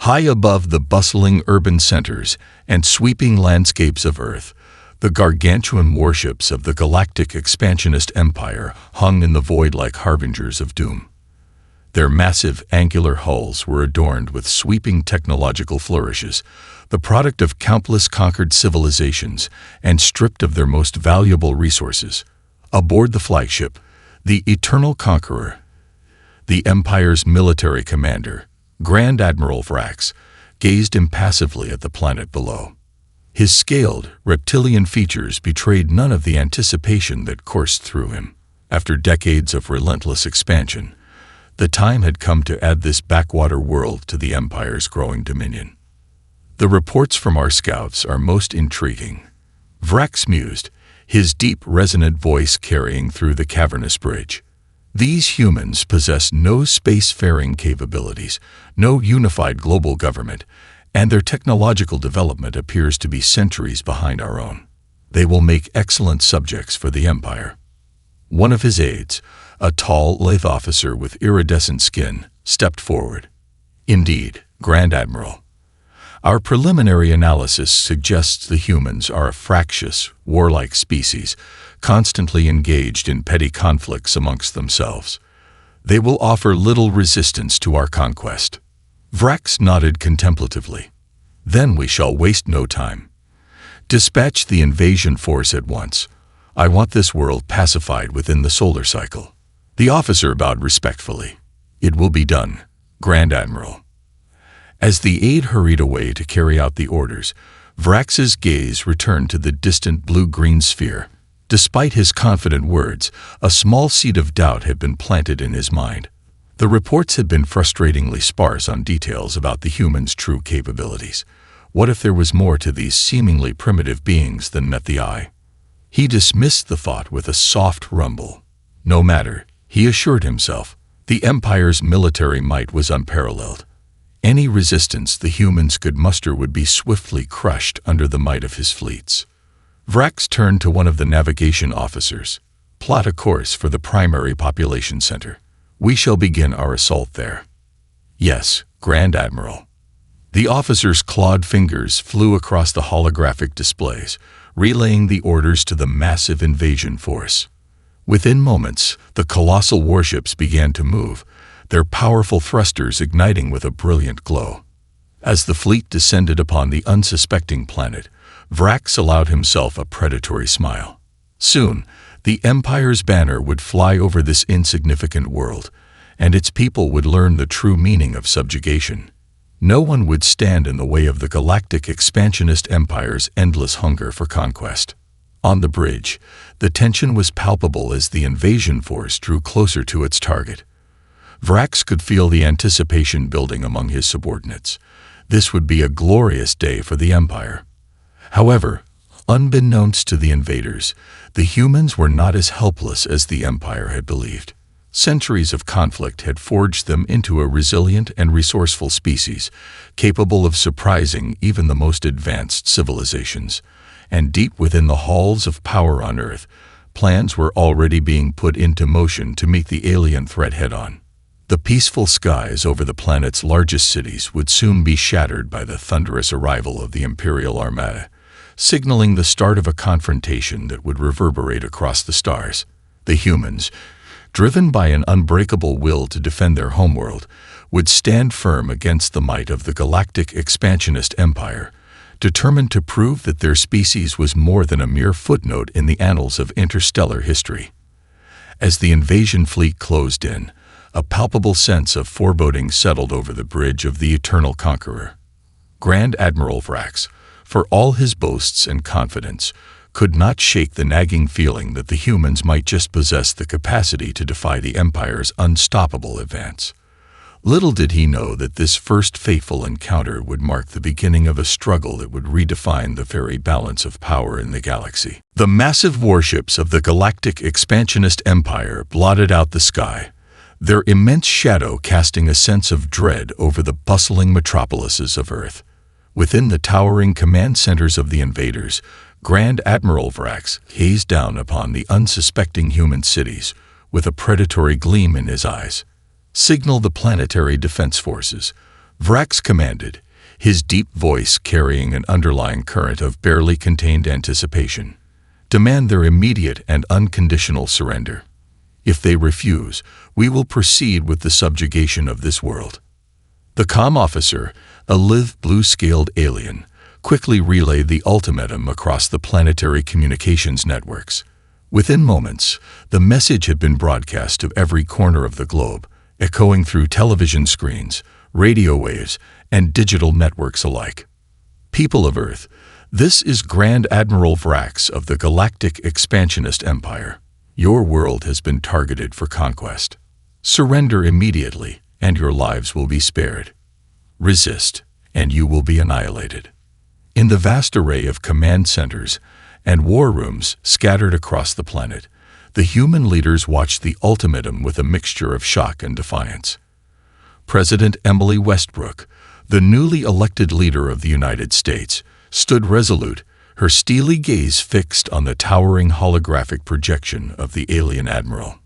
High above the bustling urban centers and sweeping landscapes of Earth, the gargantuan warships of the Galactic Expansionist Empire hung in the void like harbingers of doom. Their massive, angular hulls were adorned with sweeping technological flourishes, the product of countless conquered civilizations and stripped of their most valuable resources. Aboard the flagship, the Eternal Conqueror, the Empire's military commander, Grand Admiral Vrax, gazed impassively at the planet below. His scaled, reptilian features betrayed none of the anticipation that coursed through him. After decades of relentless expansion, the time had come to add this backwater world to the Empire's growing dominion. The reports from our scouts are most intriguing. Vrax mused, his deep, resonant voice carrying through the cavernous bridge. These humans possess no spacefaring capabilities, no unified global government, and their technological development appears to be centuries behind our own. They will make excellent subjects for the Empire. One of his aides, a tall, lithe officer with iridescent skin, stepped forward. Indeed, Grand Admiral. Our preliminary analysis suggests the humans are a fractious, warlike species, constantly engaged in petty conflicts amongst themselves. They will offer little resistance to our conquest. Vrax nodded contemplatively. Then we shall waste no time. Dispatch the invasion force at once. I want this world pacified within the solar cycle. The officer bowed respectfully. It will be done, Grand Admiral. As the aide hurried away to carry out the orders, Vrax's gaze returned to the distant blue-green sphere. Despite his confident words, a small seed of doubt had been planted in his mind. The reports had been frustratingly sparse on details about the humans' true capabilities. What if there was more to these seemingly primitive beings than met the eye? He dismissed the thought with a soft rumble. No matter, he assured himself, the Empire's military might was unparalleled. Any resistance the humans could muster would be swiftly crushed under the might of his fleets. Vrax turned to one of the navigation officers. Plot a course for the primary population center. We shall begin our assault there. Yes, Grand Admiral. The officer's clawed fingers flew across the holographic displays, relaying the orders to the massive invasion force. Within moments, the colossal warships began to move, their powerful thrusters igniting with a brilliant glow. As the fleet descended upon the unsuspecting planet, Vrax allowed himself a predatory smile. Soon, the Empire's banner would fly over this insignificant world, and its people would learn the true meaning of subjugation. No one would stand in the way of the Galactic Expansionist Empire's endless hunger for conquest. On the bridge, the tension was palpable as the invasion force drew closer to its target. Vrax could feel the anticipation building among his subordinates. This would be a glorious day for the Empire. However, unbeknownst to the invaders, the humans were not as helpless as the Empire had believed. Centuries of conflict had forged them into a resilient and resourceful species, capable of surprising even the most advanced civilizations. And deep within the halls of power on Earth, plans were already being put into motion to meet the alien threat head-on. The peaceful skies over the planet's largest cities would soon be shattered by the thunderous arrival of the Imperial Armada, signaling the start of a confrontation that would reverberate across the stars. The humans, driven by an unbreakable will to defend their homeworld, would stand firm against the might of the Galactic Expansionist Empire, determined to prove that their species was more than a mere footnote in the annals of interstellar history. As the invasion fleet closed in, a palpable sense of foreboding settled over the bridge of the Eternal Conqueror. Grand Admiral Vrax, for all his boasts and confidence, could not shake the nagging feeling that the humans might just possess the capacity to defy the Empire's unstoppable advance. Little did he know that this first fateful encounter would mark the beginning of a struggle that would redefine the very balance of power in the galaxy. The massive warships of the Galactic Expansionist Empire blotted out the sky, their immense shadow casting a sense of dread over the bustling metropolises of Earth. Within the towering command centers of the invaders, Grand Admiral Vrax gazed down upon the unsuspecting human cities with a predatory gleam in his eyes. Signal the planetary defense forces. Vrax commanded, his deep voice carrying an underlying current of barely contained anticipation. Demand their immediate and unconditional surrender. If they refuse, we will proceed with the subjugation of this world. The comm officer, a lithe blue-scaled alien, quickly relayed the ultimatum across the planetary communications networks. Within moments, the message had been broadcast to every corner of the globe, echoing through television screens, radio waves, and digital networks alike. People of Earth, this is Grand Admiral Vrax of the Galactic Expansionist Empire. Your world has been targeted for conquest. Surrender immediately, and your lives will be spared. Resist, and you will be annihilated. In the vast array of command centers and war rooms scattered across the planet, the human leaders watched the ultimatum with a mixture of shock and defiance. President Emily Westbrook, the newly elected leader of the United States, stood resolute, her steely gaze fixed on the towering holographic projection of the alien admiral.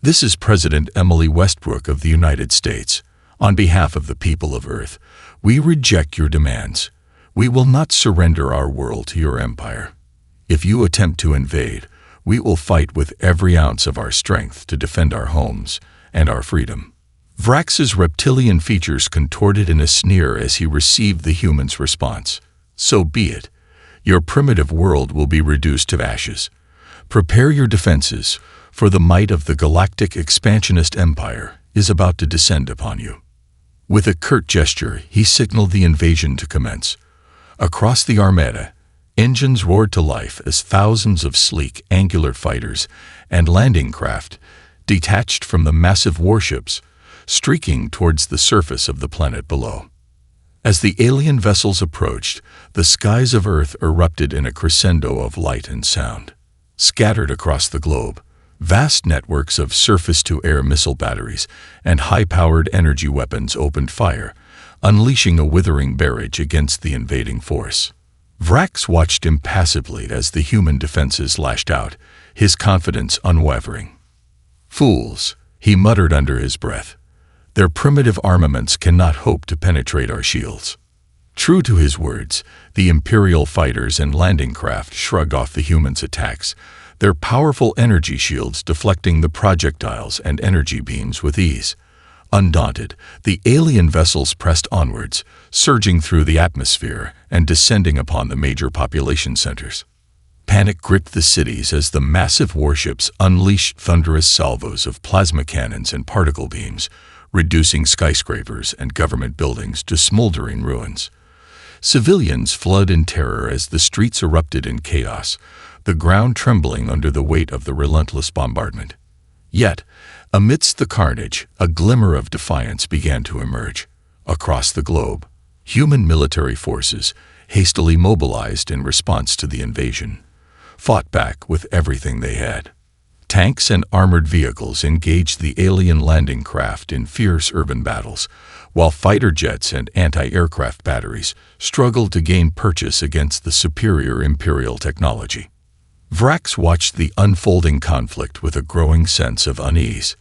This is President Emily Westbrook of the United States. On behalf of the people of Earth, we reject your demands. We will not surrender our world to your empire. If you attempt to invade, we will fight with every ounce of our strength to defend our homes and our freedom. Vrax's reptilian features contorted in a sneer as he received the human's response. So be it. Your primitive world will be reduced to ashes. Prepare your defenses, for the might of the Galactic Expansionist Empire is about to descend upon you. With a curt gesture, he signaled the invasion to commence. Across the Armada, engines roared to life as thousands of sleek, angular fighters and landing craft detached from the massive warships, streaking towards the surface of the planet below. As the alien vessels approached, the skies of Earth erupted in a crescendo of light and sound. Scattered across the globe, vast networks of surface-to-air missile batteries and high-powered energy weapons opened fire, unleashing a withering barrage against the invading force. Vrax watched impassively as the human defenses lashed out, his confidence unwavering. "Fools," he muttered under his breath. "Their primitive armaments cannot hope to penetrate our shields." True to his words, the Imperial fighters and landing craft shrugged off the humans' attacks, their powerful energy shields deflecting the projectiles and energy beams with ease. Undaunted, the alien vessels pressed onwards, surging through the atmosphere and descending upon the major population centers. Panic gripped the cities as the massive warships unleashed thunderous salvos of plasma cannons and particle beams, reducing skyscrapers and government buildings to smoldering ruins. Civilians fled in terror as the streets erupted in chaos, the ground trembling under the weight of the relentless bombardment. Yet, amidst the carnage, a glimmer of defiance began to emerge. Across the globe, human military forces, hastily mobilized in response to the invasion, fought back with everything they had. Tanks and armored vehicles engaged the alien landing craft in fierce urban battles, while fighter jets and anti-aircraft batteries struggled to gain purchase against the superior Imperial technology. Vrax watched the unfolding conflict with a growing sense of unease.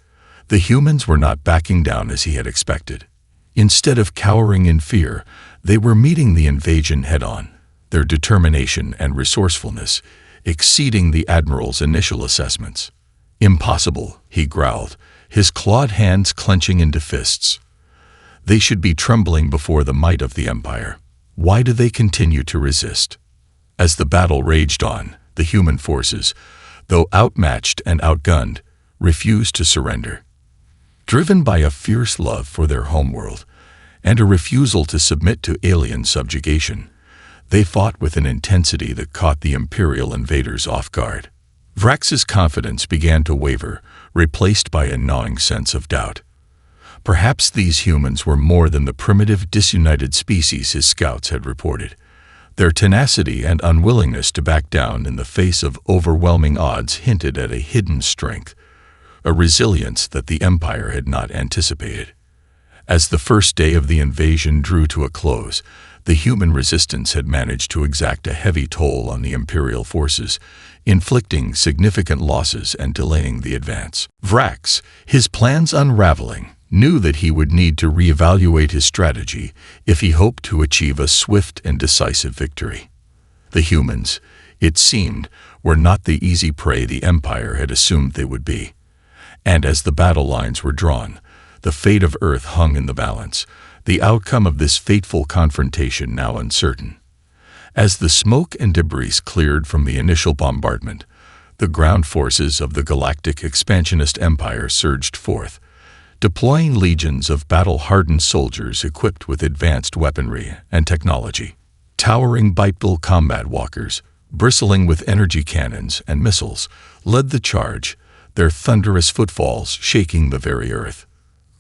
The humans were not backing down as he had expected. Instead of cowering in fear, they were meeting the invasion head-on, their determination and resourcefulness exceeding the Admiral's initial assessments. "Impossible," he growled, his clawed hands clenching into fists. "They should be trembling before the might of the Empire. Why do they continue to resist?" As the battle raged on, the human forces, though outmatched and outgunned, refused to surrender. Driven by a fierce love for their homeworld and a refusal to submit to alien subjugation, they fought with an intensity that caught the Imperial invaders off guard. Vrax's confidence began to waver, replaced by a gnawing sense of doubt. Perhaps these humans were more than the primitive, disunited species his scouts had reported. Their tenacity and unwillingness to back down in the face of overwhelming odds hinted at a hidden strength, a resilience that the Empire had not anticipated. As the first day of the invasion drew to a close, the human resistance had managed to exact a heavy toll on the Imperial forces, inflicting significant losses and delaying the advance. Vrax, his plans unraveling, knew that he would need to reevaluate his strategy if he hoped to achieve a swift and decisive victory. The humans, it seemed, were not the easy prey the Empire had assumed they would be. And as the battle lines were drawn, the fate of Earth hung in the balance, the outcome of this fateful confrontation now uncertain. As the smoke and debris cleared from the initial bombardment, the ground forces of the Galactic Expansionist Empire surged forth, deploying legions of battle-hardened soldiers equipped with advanced weaponry and technology. Towering bipedal combat walkers, bristling with energy cannons and missiles, led the charge, their thunderous footfalls shaking the very earth.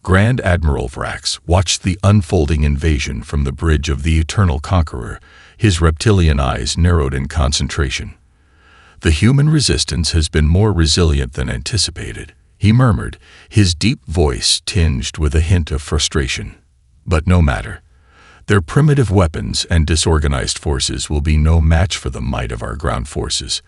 Grand Admiral Vrax watched the unfolding invasion from the bridge of the Eternal Conqueror, his reptilian eyes narrowed in concentration. "The human resistance has been more resilient than anticipated," he murmured, his deep voice tinged with a hint of frustration. "But no matter. Their primitive weapons and disorganized forces will be no match for the might of our ground forces."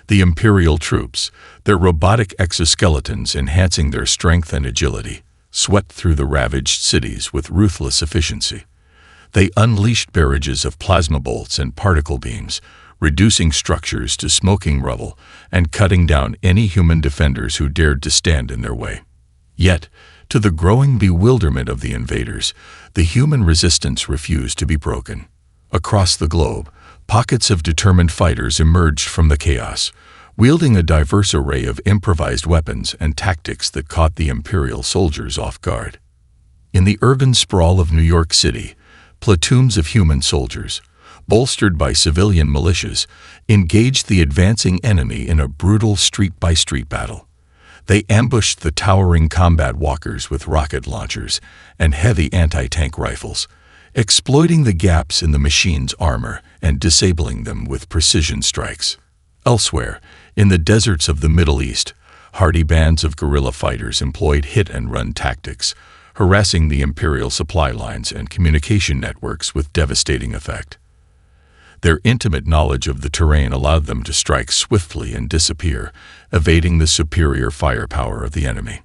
The Imperial troops, their robotic exoskeletons enhancing their strength and agility, swept through the ravaged cities with ruthless efficiency. They unleashed barrages of plasma bolts and particle beams, reducing structures to smoking rubble and cutting down any human defenders who dared to stand in their way. Yet, to the growing bewilderment of the invaders, the human resistance refused to be broken. Across the globe, pockets of determined fighters emerged from the chaos, wielding a diverse array of improvised weapons and tactics that caught the Imperial soldiers off guard. In the urban sprawl of New York City, platoons of human soldiers, bolstered by civilian militias, engaged the advancing enemy in a brutal street-by-street battle. They ambushed the towering combat walkers with rocket launchers and heavy anti-tank rifles, exploiting the gaps in the machine's armor and disabling them with precision strikes. Elsewhere, in the deserts of the Middle East, hardy bands of guerrilla fighters employed hit-and-run tactics, harassing the Imperial supply lines and communication networks with devastating effect. Their intimate knowledge of the terrain allowed them to strike swiftly and disappear, evading the superior firepower of the enemy.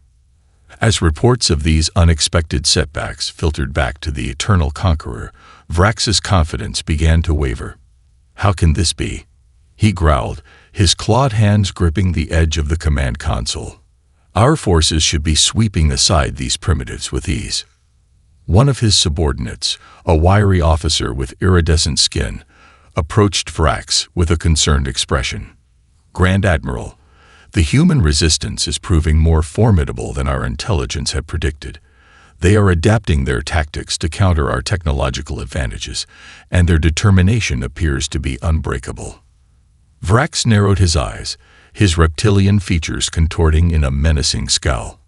As reports of these unexpected setbacks filtered back to the Eternal Conqueror, Vrax's confidence began to waver. "How can this be?" he growled, his clawed hands gripping the edge of the command console. "Our forces should be sweeping aside these primitives with ease." One of his subordinates, a wiry officer with iridescent skin, approached Vrax with a concerned expression. "Grand Admiral, the human resistance is proving more formidable than our intelligence had predicted. They are adapting their tactics to counter our technological advantages, and their determination appears to be unbreakable." Vrax narrowed his eyes, his reptilian features contorting in a menacing scowl.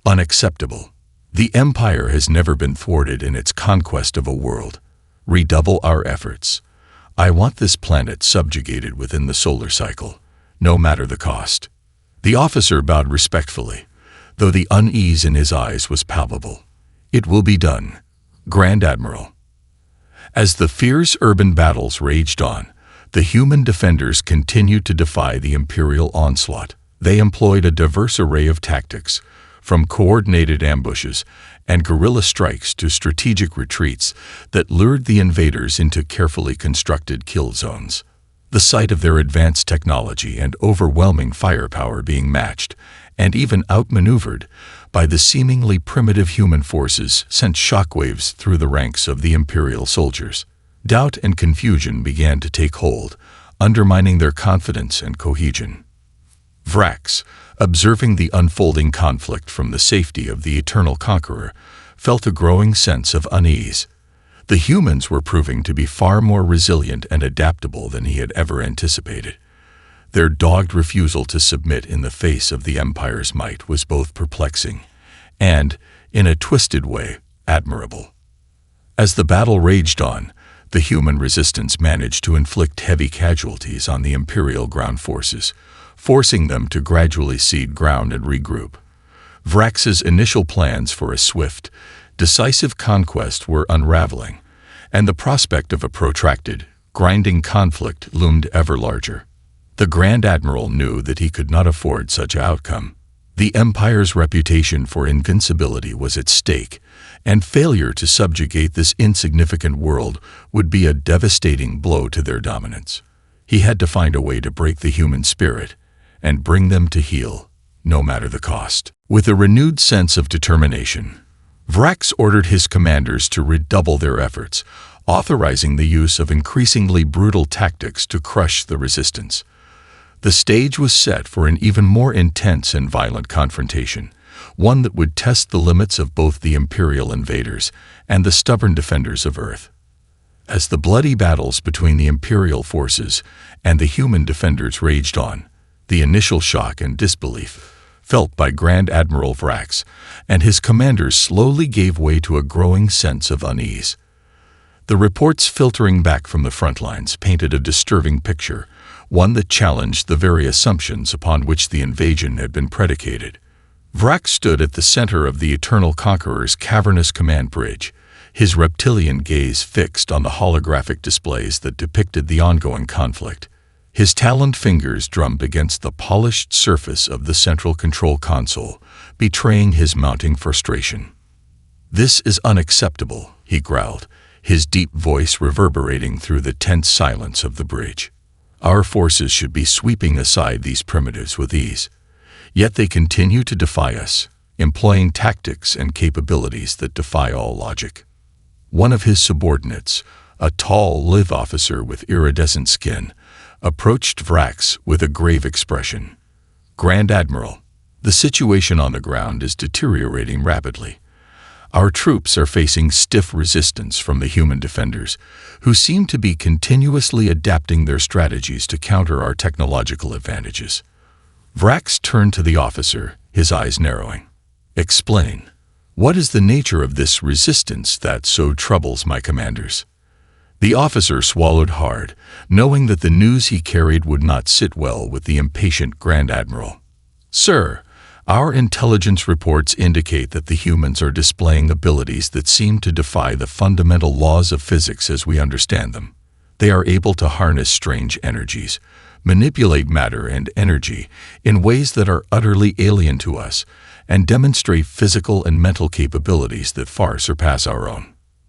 "Unacceptable. The Empire has never been thwarted in its conquest of a world. Redouble our efforts. I want this planet subjugated within the solar cycle, no matter the cost." The officer bowed respectfully, though the unease in his eyes was palpable. "It will be done, Grand Admiral." As the fierce urban battles raged on, the human defenders continued to defy the Imperial onslaught. They employed a diverse array of tactics, from coordinated ambushes and guerrilla strikes to strategic retreats that lured the invaders into carefully constructed kill zones. The sight of their advanced technology and overwhelming firepower being matched, and even outmaneuvered, by the seemingly primitive human forces sent shockwaves through the ranks of the Imperial soldiers. Doubt and confusion began to take hold, undermining their confidence and cohesion. Vrax, observing the unfolding conflict from the safety of the Eternal Conqueror, felt a growing sense of unease. The humans were proving to be far more resilient and adaptable than he had ever anticipated. Their dogged refusal to submit in the face of the Empire's might was both perplexing and, in a twisted way, admirable. As the battle raged on, the human resistance managed to inflict heavy casualties on the Imperial ground forces, forcing them to gradually cede ground and regroup. Vrax's initial plans for a swift, decisive conquest were unraveling, and the prospect of a protracted, grinding conflict loomed ever larger. The Grand Admiral knew that he could not afford such an outcome. The Empire's reputation for invincibility was at stake, and failure to subjugate this insignificant world would be a devastating blow to their dominance. He had to find a way to break the human spirit and bring them to heel, no matter the cost. With a renewed sense of determination, Vrax ordered his commanders to redouble their efforts, authorizing the use of increasingly brutal tactics to crush the resistance. The stage was set for an even more intense and violent confrontation, one that would test the limits of both the Imperial invaders and the stubborn defenders of Earth. As the bloody battles between the Imperial forces and the human defenders raged on, the initial shock and disbelief felt by Grand Admiral Vrax and his commanders slowly gave way to a growing sense of unease. The reports filtering back from the front lines painted a disturbing picture, one that challenged the very assumptions upon which the invasion had been predicated. Vrax stood at the center of the Eternal Conqueror's cavernous command bridge, his reptilian gaze fixed on the holographic displays that depicted the ongoing conflict. His taloned fingers drummed against the polished surface of the central control console, betraying his mounting frustration. "This is unacceptable," he growled, his deep voice reverberating through the tense silence of the bridge. "Our forces should be sweeping aside these primitives with ease. Yet they continue to defy us, employing tactics and capabilities that defy all logic." One of his subordinates, a tall, lithe officer with iridescent skin, approached Vrax with a grave expression. "Grand Admiral, the situation on the ground is deteriorating rapidly. Our troops are facing stiff resistance from the human defenders, who seem to be continuously adapting their strategies to counter our technological advantages." Vrax turned to the officer, his eyes narrowing. "Explain. What is the nature of this resistance that so troubles my commanders?" The officer swallowed hard, knowing that the news he carried would not sit well with the impatient Grand Admiral. "Sir, our intelligence reports indicate that the humans are displaying abilities that seem to defy the fundamental laws of physics as we understand them. They are able to harness strange energies, manipulate matter and energy in ways that are utterly alien to us, and demonstrate physical and mental capabilities that far surpass our own."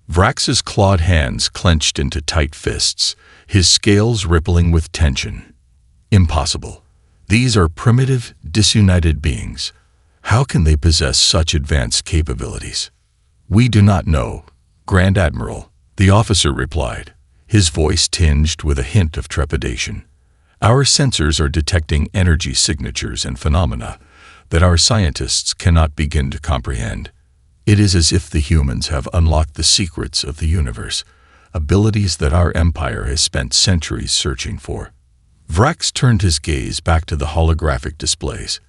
Vrax's clawed hands clenched into tight fists, his scales rippling with tension. "Impossible. These are primitive, disunited beings. How can they possess such advanced capabilities?" "We do not know, Grand Admiral," the officer replied, his voice tinged with a hint of trepidation. "Our sensors are detecting energy signatures and phenomena that our scientists cannot begin to comprehend. It is as if the humans have unlocked the secrets of the universe, abilities that our empire has spent centuries searching for." Vrax turned his gaze back to the holographic displays,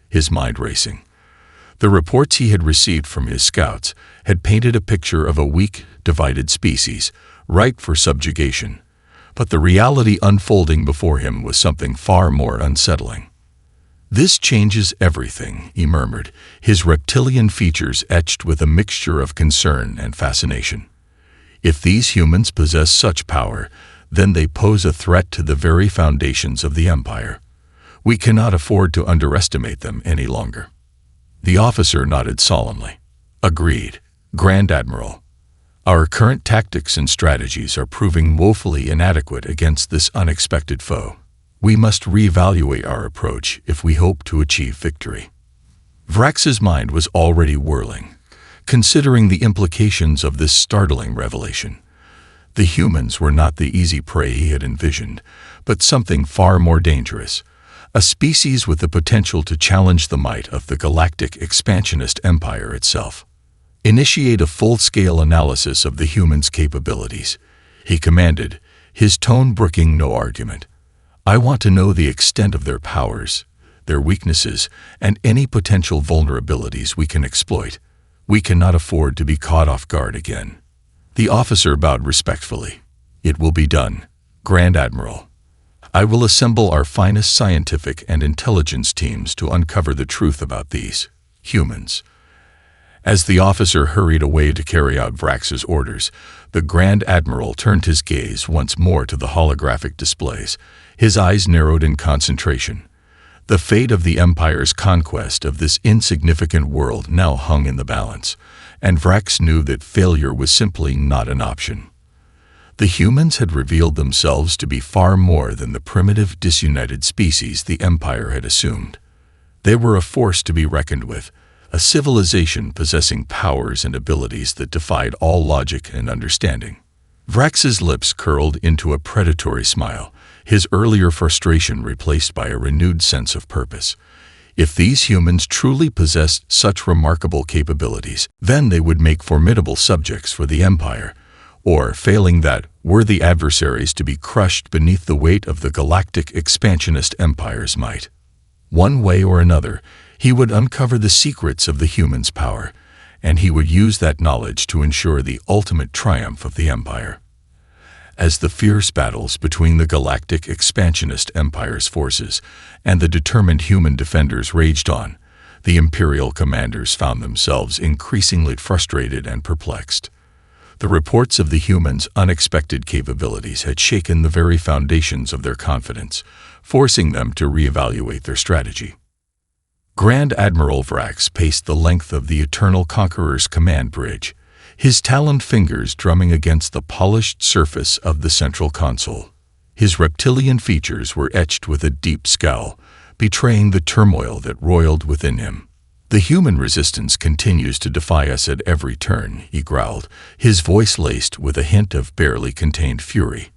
his mind racing. The reports he had received from his scouts had painted a picture of a weak, divided species, ripe for subjugation, but the reality unfolding before him was something far more unsettling. "This changes everything," he murmured, his reptilian features etched with a mixture of concern and fascination. "If these humans possess such power, then they pose a threat to the very foundations of the Empire. We cannot afford to underestimate them any longer." The officer nodded solemnly. "Agreed, Grand Admiral. Our current tactics and strategies are proving woefully inadequate against this unexpected foe. We must reevaluate our approach if we hope to achieve victory." Vrax's mind was already whirling, considering the implications of this startling revelation. The humans were not the easy prey he had envisioned, but something far more dangerous, a species with the potential to challenge the might of the galactic expansionist empire itself. "Initiate a full-scale analysis of the humans' capabilities," he commanded, his tone brooking no argument. "I want to know the extent of their powers, their weaknesses, and any potential vulnerabilities we can exploit. We cannot afford to be caught off guard again." The officer bowed respectfully. "It will be done, Grand Admiral. I will assemble our finest scientific and intelligence teams to uncover the truth about these humans." As the officer hurried away to carry out Vrax's orders, the Grand Admiral turned his gaze once more to the holographic displays, his eyes narrowed in concentration. The fate of the Empire's conquest of this insignificant world now hung in the balance, and Vrax knew that failure was simply not an option. The humans had revealed themselves to be far more than the primitive, disunited species the Empire had assumed. They were a force to be reckoned with, a civilization possessing powers and abilities that defied all logic and understanding. Vrax's lips curled into a predatory smile, his earlier frustration replaced by a renewed sense of purpose. If these humans truly possessed such remarkable capabilities, then they would make formidable subjects for the Empire, or, failing that, worthy adversaries to be crushed beneath the weight of the Galactic Expansionist Empire's might. One way or another, he would uncover the secrets of the humans' power, and he would use that knowledge to ensure the ultimate triumph of the Empire. As the fierce battles between the Galactic Expansionist Empire's forces and the determined human defenders raged on, the Imperial commanders found themselves increasingly frustrated and perplexed. The reports of the humans' unexpected capabilities had shaken the very foundations of their confidence, forcing them to reevaluate their strategy. Grand Admiral Vrax paced the length of the Eternal Conqueror's command bridge, his taloned fingers drumming against the polished surface of the central console. His reptilian features were etched with a deep scowl, betraying the turmoil that roiled within him. "The human resistance continues to defy us at every turn," he growled, his voice laced with a hint of barely contained fury.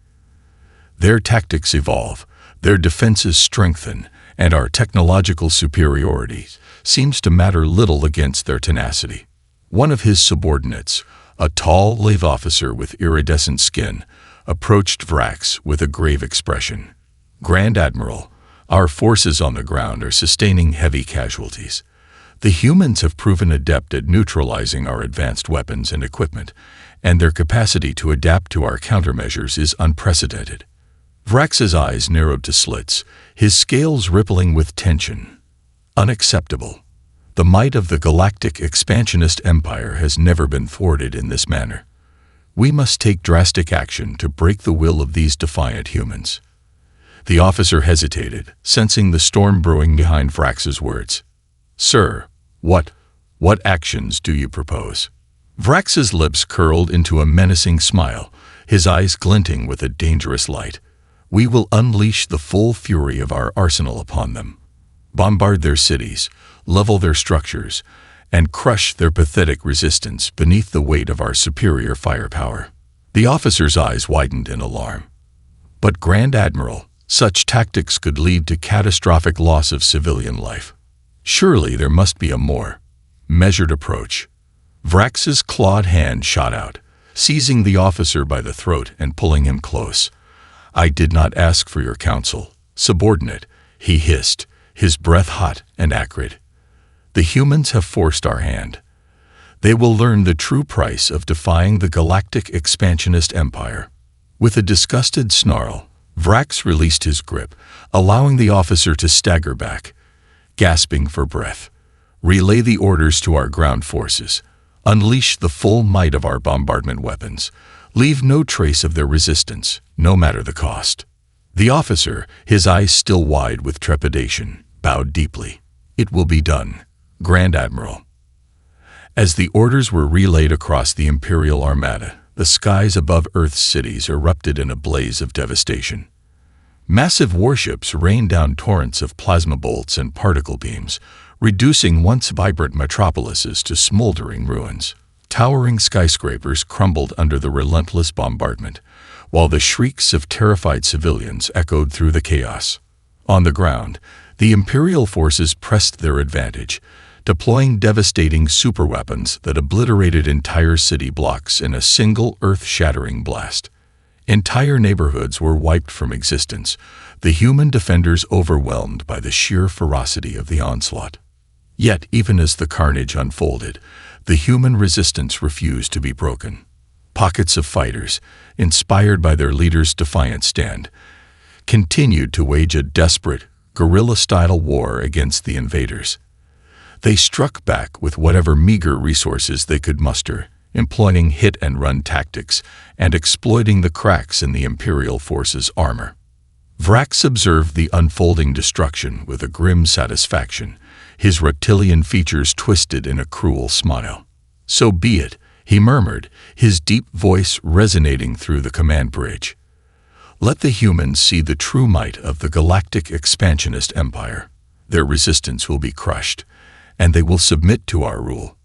"Their tactics evolve, their defenses strengthen, and our technological superiority seems to matter little against their tenacity." One of his subordinates, a tall, lithe officer with iridescent skin, approached Vrax with a grave expression. "Grand Admiral, our forces on the ground are sustaining heavy casualties. The humans have proven adept at neutralizing our advanced weapons and equipment, and their capacity to adapt to our countermeasures is unprecedented." Vrax's eyes narrowed to slits, his scales rippling with tension. "Unacceptable. The might of the Galactic Expansionist Empire has never been thwarted in this manner. We must take drastic action to break the will of these defiant humans." The officer hesitated, sensing the storm brewing behind Vrax's words. "Sir, what actions do you propose?" Vrax's lips curled into a menacing smile, his eyes glinting with a dangerous light. "We will unleash the full fury of our arsenal upon them. Bombard their cities, level their structures, and crush their pathetic resistance beneath the weight of our superior firepower." The officer's eyes widened in alarm. "But Grand Admiral, such tactics could lead to catastrophic loss of civilian life. Surely there must be a more measured approach." Vrax's clawed hand shot out, seizing the officer by the throat and pulling him close. "I did not ask for your counsel, subordinate," he hissed, his breath hot and acrid. "The humans have forced our hand. They will learn the true price of defying the Galactic Expansionist Empire." With a disgusted snarl, Vrax released his grip, allowing the officer to stagger back. Gasping for breath, "Relay the orders to our ground forces. Unleash the full might of our bombardment weapons. Leave no trace of their resistance, no matter the cost." The officer, his eyes still wide with trepidation, bowed deeply. "It will be done, Grand Admiral." As the orders were relayed across the Imperial Armada, the skies above Earth's cities erupted in a blaze of devastation. Massive warships rained down torrents of plasma bolts and particle beams, reducing once vibrant metropolises to smoldering ruins. Towering skyscrapers crumbled under the relentless bombardment, while the shrieks of terrified civilians echoed through the chaos. On the ground, the Imperial forces pressed their advantage, deploying devastating superweapons that obliterated entire city blocks in a single earth-shattering blast. Entire neighborhoods were wiped from existence, the human defenders overwhelmed by the sheer ferocity of the onslaught. Yet, even as the carnage unfolded, the human resistance refused to be broken. Pockets of fighters, inspired by their leader's defiant stand, continued to wage a desperate, guerrilla-style war against the invaders. They struck back with whatever meager resources they could muster, employing hit-and-run tactics and exploiting the cracks in the Imperial forces' armor. Vrax observed the unfolding destruction with a grim satisfaction, his reptilian features twisted in a cruel smile. "So be it," he murmured, his deep voice resonating through the command bridge. "Let the humans see the true might of the Galactic Expansionist Empire. Their resistance will be crushed, and they will submit to our rule."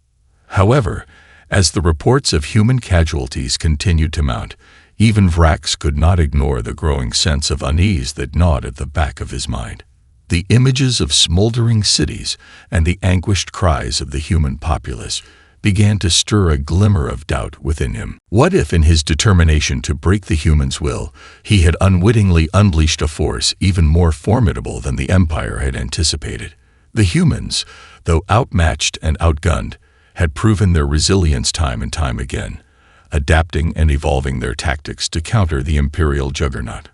However, as the reports of human casualties continued to mount, even Vrax could not ignore the growing sense of unease that gnawed at the back of his mind. The images of smoldering cities and the anguished cries of the human populace began to stir a glimmer of doubt within him. What if, in his determination to break the humans' will, he had unwittingly unleashed a force even more formidable than the Empire had anticipated? The humans, though outmatched and outgunned, had proven their resilience time and time again, adapting and evolving their tactics to counter the Imperial juggernaut.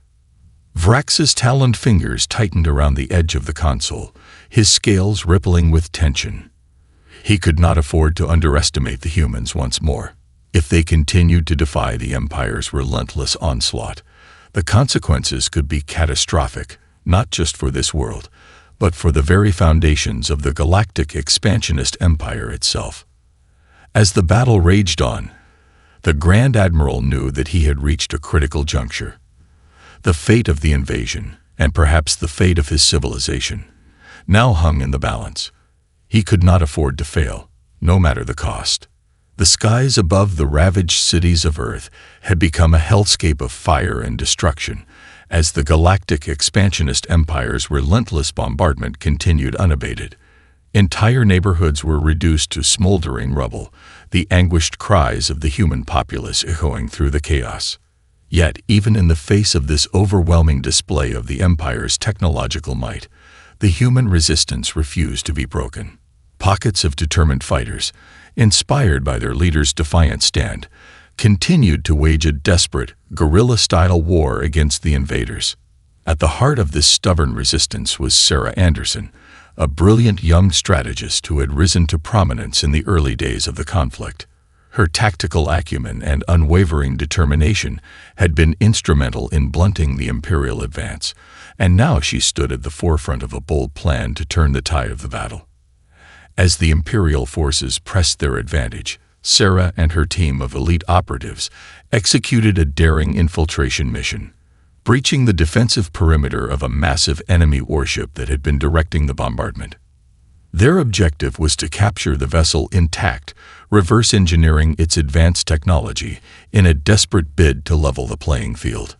Vrax's taloned fingers tightened around the edge of the console, his scales rippling with tension. He could not afford to underestimate the humans once more. If they continued to defy the Empire's relentless onslaught, the consequences could be catastrophic, not just for this world, but for the very foundations of the Galactic Expansionist Empire itself. As the battle raged on, the Grand Admiral knew that he had reached a critical juncture. The fate of the invasion, and perhaps the fate of his civilization, now hung in the balance. He could not afford to fail, no matter the cost. The skies above the ravaged cities of Earth had become a hellscape of fire and destruction, as the Galactic Expansionist Empire's relentless bombardment continued unabated. Entire neighborhoods were reduced to smoldering rubble, the anguished cries of the human populace echoing through the chaos. Yet, even in the face of this overwhelming display of the Empire's technological might, the human resistance refused to be broken. Pockets of determined fighters, inspired by their leader's defiant stand, continued to wage a desperate, guerrilla-style war against the invaders. At the heart of this stubborn resistance was Sarah Anderson, a brilliant young strategist who had risen to prominence in the early days of the conflict. Her tactical acumen and unwavering determination had been instrumental in blunting the Imperial advance, and now she stood at the forefront of a bold plan to turn the tide of the battle. As the Imperial forces pressed their advantage, Sarah and her team of elite operatives executed a daring infiltration mission, breaching the defensive perimeter of a massive enemy warship that had been directing the bombardment. Their objective was to capture the vessel intact, reverse engineering its advanced technology in a desperate bid to level the playing field.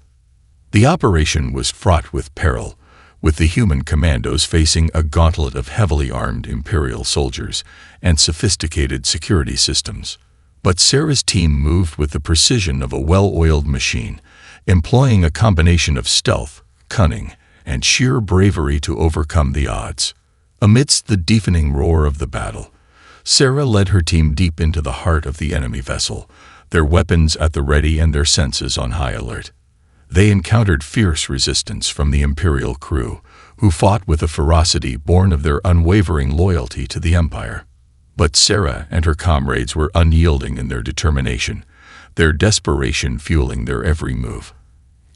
The operation was fraught with peril, with the human commandos facing a gauntlet of heavily armed Imperial soldiers and sophisticated security systems. But Sarah's team moved with the precision of a well-oiled machine, employing a combination of stealth, cunning, and sheer bravery to overcome the odds. Amidst the deafening roar of the battle, Sarah led her team deep into the heart of the enemy vessel, their weapons at the ready and their senses on high alert. They encountered fierce resistance from the Imperial crew, who fought with a ferocity born of their unwavering loyalty to the Empire. But Sarah and her comrades were unyielding in their determination, their desperation fueling their every move.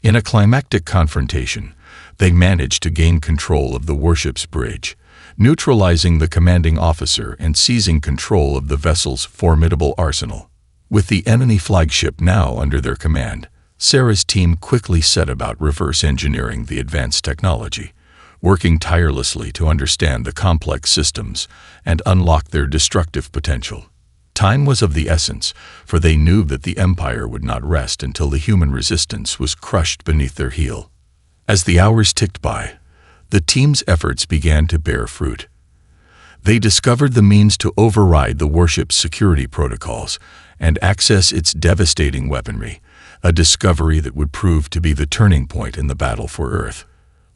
In a climactic confrontation, they managed to gain control of the warship's bridge, neutralizing the commanding officer and seizing control of the vessel's formidable arsenal. With the enemy flagship now under their command, Sarah's team quickly set about reverse engineering the advanced technology, working tirelessly to understand the complex systems and unlock their destructive potential. Time was of the essence, for they knew that the Empire would not rest until the human resistance was crushed beneath their heel. As the hours ticked by, the team's efforts began to bear fruit. They discovered the means to override the warship's security protocols and access its devastating weaponry, a discovery that would prove to be the turning point in the battle for Earth.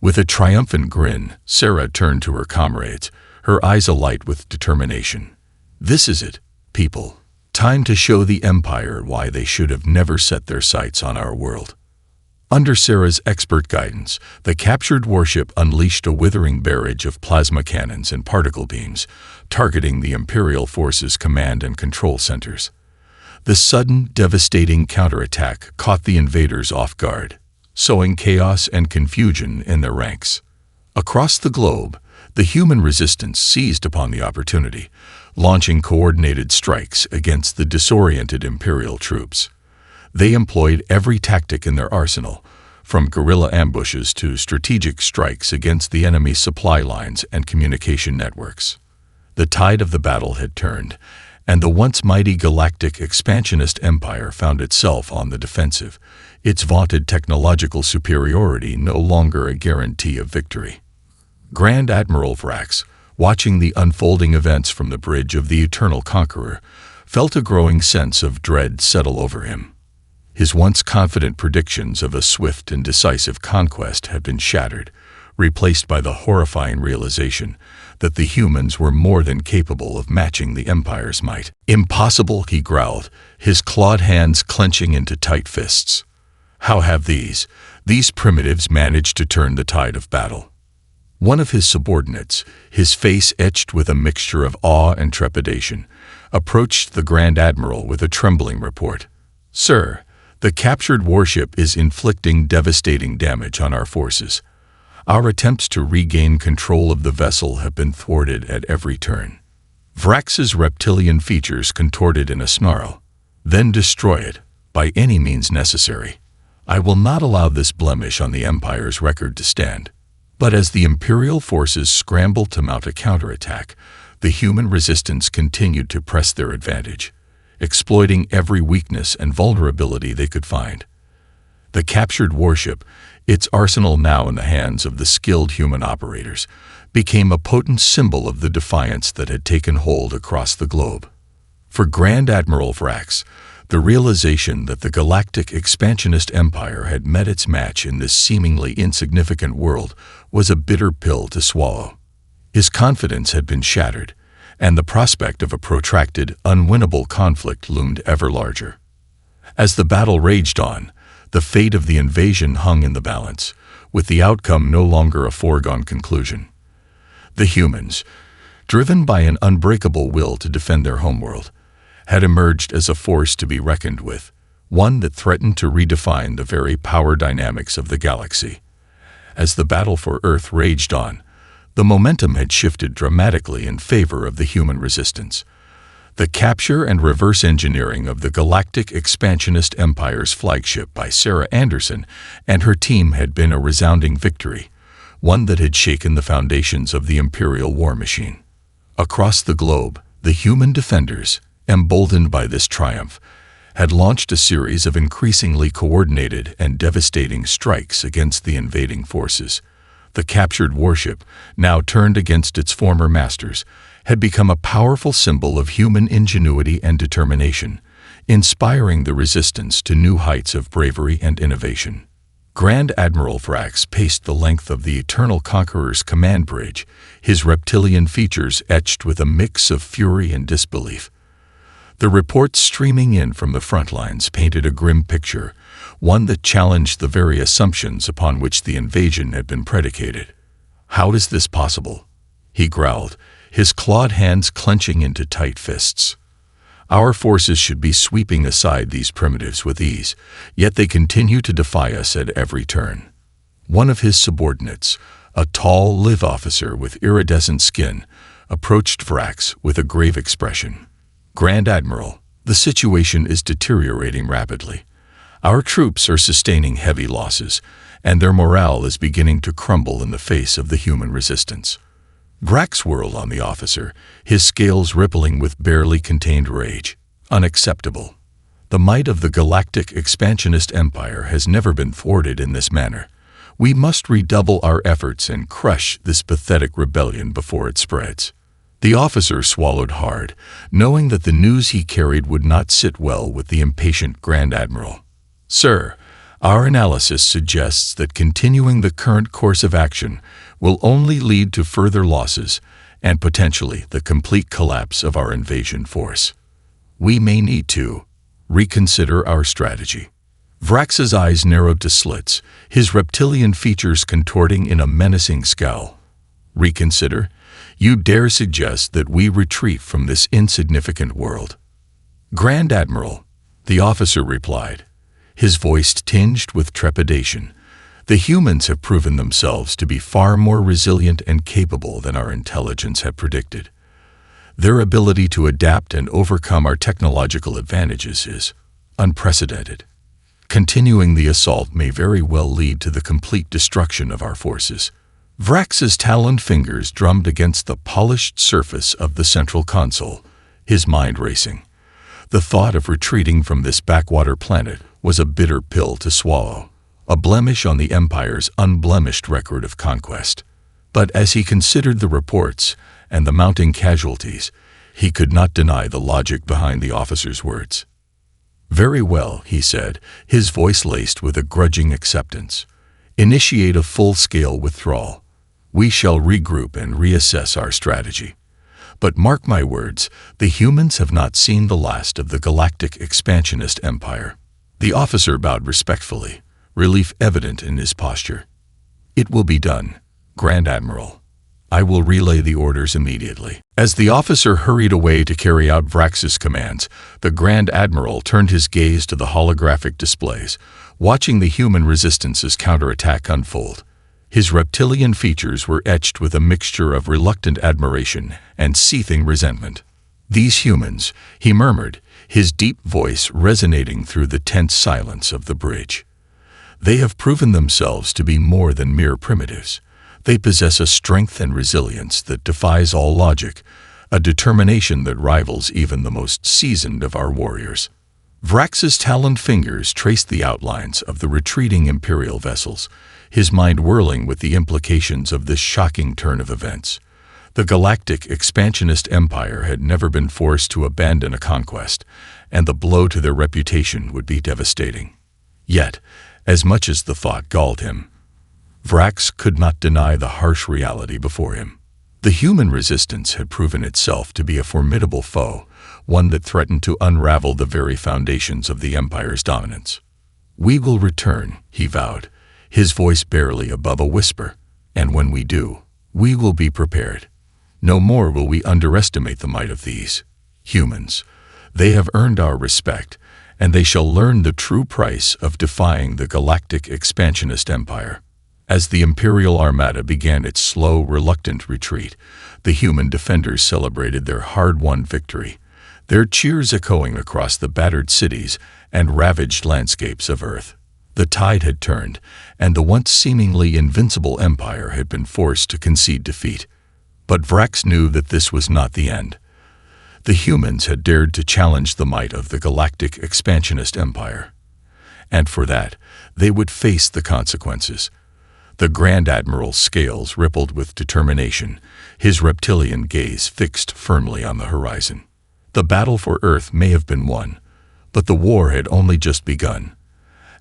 With a triumphant grin, Sarah turned to her comrades, her eyes alight with determination. "This is it, people. Time to show the Empire why they should have never set their sights on our world." Under Sarah's expert guidance, the captured warship unleashed a withering barrage of plasma cannons and particle beams, targeting the Imperial forces' command and control centers. The sudden, devastating counterattack caught the invaders off guard. sowing chaos and confusion in their ranks. Across the globe, the human resistance seized upon the opportunity, launching coordinated strikes against the disoriented Imperial troops. They employed every tactic in their arsenal, from guerrilla ambushes to strategic strikes against the enemy's supply lines and communication networks. The tide of the battle had turned, and the once mighty galactic expansionist empire found itself on the defensive, its vaunted technological superiority no longer a guarantee of victory. Grand Admiral Vrax, watching the unfolding events from the bridge of the Eternal Conqueror, felt a growing sense of dread settle over him. His once confident predictions of a swift and decisive conquest had been shattered, replaced by the horrifying realization that the humans were more than capable of matching the Empire's might. "Impossible," he growled, his clawed hands clenching into tight fists. "How have these primitives managed to turn the tide of battle?" One of his subordinates, his face etched with a mixture of awe and trepidation, approached the Grand Admiral with a trembling report. "Sir, the captured warship is inflicting devastating damage on our forces. Our attempts to regain control of the vessel have been thwarted at every turn." Vrax's reptilian features contorted in a snarl. "Then destroy it, by any means necessary. I will not allow this blemish on the Empire's record to stand." But as the Imperial forces scrambled to mount a counterattack, the human resistance continued to press their advantage, exploiting every weakness and vulnerability they could find. The captured warship, its arsenal now in the hands of the skilled human operators, became a potent symbol of the defiance that had taken hold across the globe. For Grand Admiral Vrax, the realization that the galactic expansionist empire had met its match in this seemingly insignificant world was a bitter pill to swallow. His confidence had been shattered, and the prospect of a protracted, unwinnable conflict loomed ever larger. As the battle raged on, the fate of the invasion hung in the balance, with the outcome no longer a foregone conclusion. The humans, driven by an unbreakable will to defend their homeworld, had emerged as a force to be reckoned with, one that threatened to redefine the very power dynamics of the galaxy. As the battle for Earth raged on, the momentum had shifted dramatically in favor of the human resistance. The capture and reverse engineering of the Galactic Expansionist Empire's flagship by Sarah Anderson and her team had been a resounding victory, one that had shaken the foundations of the Imperial war machine. Across the globe, the human defenders, emboldened by this triumph, had launched a series of increasingly coordinated and devastating strikes against the invading forces. The captured warship, now turned against its former masters, had become a powerful symbol of human ingenuity and determination, inspiring the resistance to new heights of bravery and innovation. Grand Admiral Vrax paced the length of the Eternal Conqueror's command bridge, his reptilian features etched with a mix of fury and disbelief. The reports streaming in from the front lines painted a grim picture, one that challenged the very assumptions upon which the invasion had been predicated. "How is this possible?" he growled, his clawed hands clenching into tight fists. "Our forces should be sweeping aside these primitives with ease, yet they continue to defy us at every turn." One of his subordinates, a tall, lithe officer with iridescent skin, approached Vrax with a grave expression. "Grand Admiral, the situation is deteriorating rapidly. Our troops are sustaining heavy losses, and their morale is beginning to crumble in the face of the human resistance." Vrax whirled on the officer, his scales rippling with barely contained rage. "Unacceptable. The might of the Galactic Expansionist Empire has never been thwarted in this manner. We must redouble our efforts and crush this pathetic rebellion before it spreads." The officer swallowed hard, knowing that the news he carried would not sit well with the impatient Grand Admiral. "Sir, our analysis suggests that continuing the current course of action will only lead to further losses and potentially the complete collapse of our invasion force. We may need to reconsider our strategy." Vrax's eyes narrowed to slits, his reptilian features contorting in a menacing scowl. "Reconsider? You dare suggest that we retreat from this insignificant world?" "Grand Admiral," the officer replied, his voice tinged with trepidation, The humans have proven themselves to be far more resilient and capable than our intelligence had predicted. Their ability to adapt and overcome our technological advantages is unprecedented. Continuing the assault may very well lead to the complete destruction of our forces. Vrax's taloned fingers drummed against the polished surface of the central console, his mind racing. The thought of retreating from this backwater planet was a bitter pill to swallow, a blemish on the Empire's unblemished record of conquest. But as he considered the reports and the mounting casualties, he could not deny the logic behind the officer's words. "Very well," he said, his voice laced with a grudging acceptance. "Initiate a full-scale withdrawal. We shall regroup and reassess our strategy. But mark my words, the humans have not seen the last of the Galactic Expansionist Empire." The officer bowed respectfully, relief evident in his posture. "It will be done, Grand Admiral. I will relay the orders immediately." As the officer hurried away to carry out Vrax's commands, the Grand Admiral turned his gaze to the holographic displays, watching the human resistance's counterattack unfold. His reptilian features were etched with a mixture of reluctant admiration and seething resentment. "These humans," he murmured, his deep voice resonating through the tense silence of the bridge. "They have proven themselves to be more than mere primitives. They possess a strength and resilience that defies all logic, a determination that rivals even the most seasoned of our warriors." Vrax's taloned fingers traced the outlines of the retreating Imperial vessels, his mind whirling with the implications of this shocking turn of events. The Galactic Expansionist Empire had never been forced to abandon a conquest, and the blow to their reputation would be devastating. Yet, as much as the thought galled him, Vrax could not deny the harsh reality before him. The human resistance had proven itself to be a formidable foe, one that threatened to unravel the very foundations of the Empire's dominance. "We will return," he vowed, his voice barely above a whisper, "and when we do, we will be prepared. No more will we underestimate the might of these humans. They have earned our respect, and they shall learn the true price of defying the Galactic Expansionist Empire." As the Imperial Armada began its slow, reluctant retreat, the human defenders celebrated their hard-won victory, their cheers echoing across the battered cities and ravaged landscapes of Earth. The tide had turned, and the once seemingly invincible Empire had been forced to concede defeat. But Vrax knew that this was not the end. The humans had dared to challenge the might of the Galactic Expansionist Empire. And for that, they would face the consequences. The Grand Admiral's scales rippled with determination, his reptilian gaze fixed firmly on the horizon. The battle for Earth may have been won, but the war had only just begun.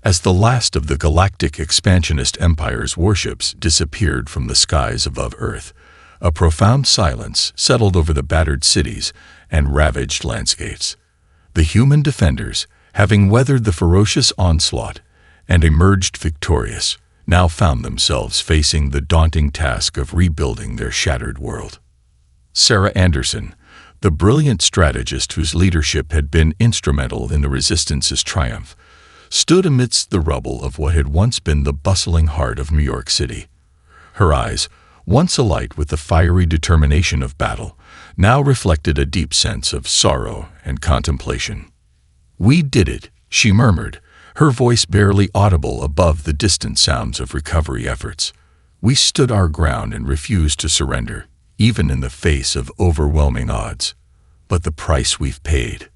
As the last of the Galactic Expansionist Empire's warships disappeared from the skies above Earth, a profound silence settled over the battered cities and ravaged landscapes. The human defenders, having weathered the ferocious onslaught and emerged victorious, now found themselves facing the daunting task of rebuilding their shattered world. Sarah Anderson, the brilliant strategist whose leadership had been instrumental in the Resistance's triumph, stood amidst the rubble of what had once been the bustling heart of New York City. Her eyes, once alight with the fiery determination of battle, now reflected a deep sense of sorrow and contemplation. "We did it," she murmured, her voice barely audible above the distant sounds of recovery efforts. "We stood our ground and refused to surrender, even in the face of overwhelming odds. But the price we've paid."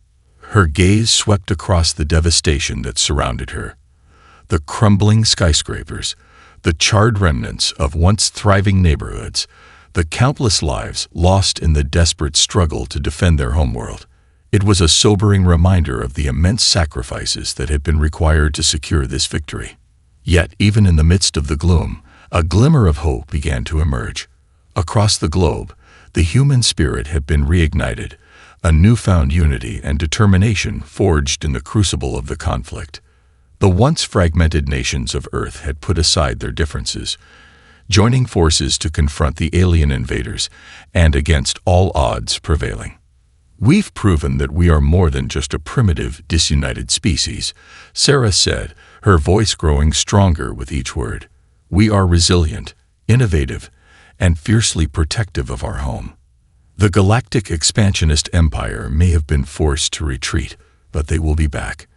Her gaze swept across the devastation that surrounded her. The crumbling skyscrapers, the charred remnants of once thriving neighborhoods, the countless lives lost in the desperate struggle to defend their homeworld. It was a sobering reminder of the immense sacrifices that had been required to secure this victory. Yet, even in the midst of the gloom, a glimmer of hope began to emerge. Across the globe, the human spirit had been reignited, a newfound unity and determination forged in the crucible of the conflict. The once fragmented nations of Earth had put aside their differences, joining forces to confront the alien invaders and against all odds prevailing. "We've proven that we are more than just a primitive, disunited species," Sarah said, her voice growing stronger with each word. We are resilient, innovative, and fiercely protective of our home. The Galactic Expansionist Empire may have been forced to retreat, but they will be back.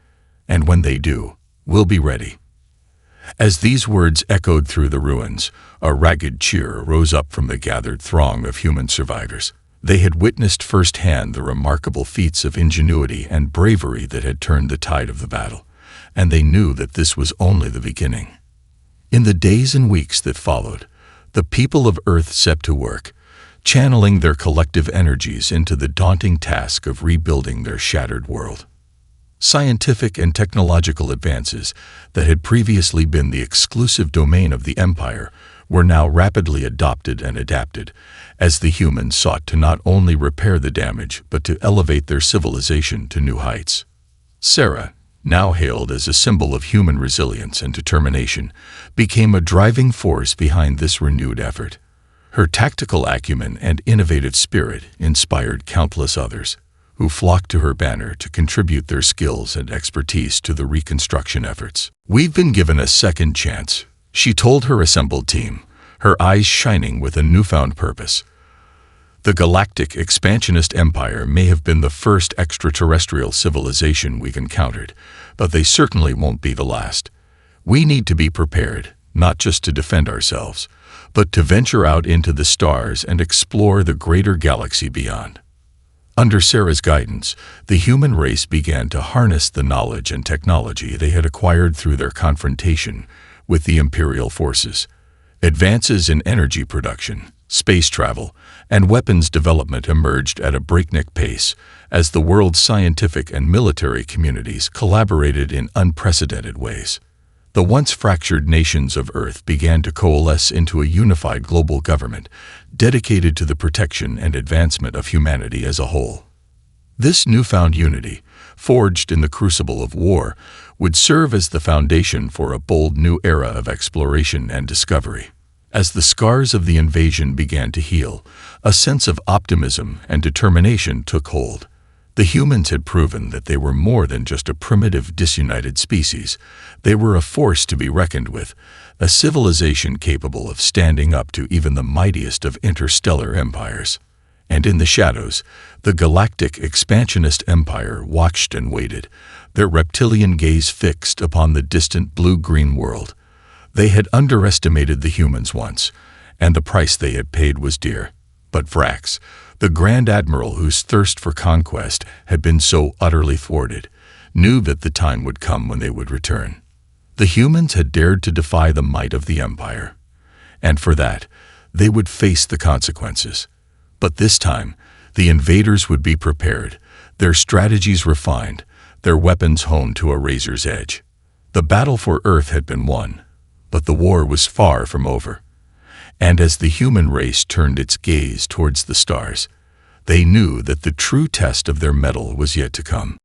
And when they do, we'll be ready." As these words echoed through the ruins, a ragged cheer rose up from the gathered throng of human survivors. They had witnessed firsthand the remarkable feats of ingenuity and bravery that had turned the tide of the battle, and they knew that this was only the beginning. In the days and weeks that followed, the people of Earth set to work, channeling their collective energies into the daunting task of rebuilding their shattered world. Scientific and technological advances that had previously been the exclusive domain of the Empire were now rapidly adopted and adapted, as the humans sought to not only repair the damage but to elevate their civilization to new heights. Sarah, now hailed as a symbol of human resilience and determination, became a driving force behind this renewed effort. Her tactical acumen and innovative spirit inspired countless others, who flocked to her banner to contribute their skills and expertise to the reconstruction efforts. "We've been given a second chance," she told her assembled team, her eyes shining with a newfound purpose. "The Galactic Expansionist Empire may have been the first extraterrestrial civilization we've encountered, but they certainly won't be the last. We need to be prepared, not just to defend ourselves, but to venture out into the stars and explore the greater galaxy beyond." Under Sarah's guidance, the human race began to harness the knowledge and technology they had acquired through their confrontation with the Imperial forces. Advances in energy production, space travel, and weapons development emerged at a breakneck pace as the world's scientific and military communities collaborated in unprecedented ways. The once fractured nations of Earth began to coalesce into a unified global government dedicated to the protection and advancement of humanity as a whole. This newfound unity, forged in the crucible of war, would serve as the foundation for a bold new era of exploration and discovery. As the scars of the invasion began to heal, a sense of optimism and determination took hold. The humans had proven that they were more than just a primitive, disunited species. They were a force to be reckoned with, a civilization capable of standing up to even the mightiest of interstellar empires. And in the shadows, the Galactic Expansionist Empire watched and waited, their reptilian gaze fixed upon the distant blue-green world. They had underestimated the humans once, and the price they had paid was dear. But Vrax, the Grand Admiral whose thirst for conquest had been so utterly thwarted, knew that the time would come when they would return. The humans had dared to defy the might of the Empire, and for that, they would face the consequences. But this time, the invaders would be prepared, their strategies refined, their weapons honed to a razor's edge. The battle for Earth had been won, but the war was far from over. And as the human race turned its gaze towards the stars, they knew that the true test of their mettle was yet to come.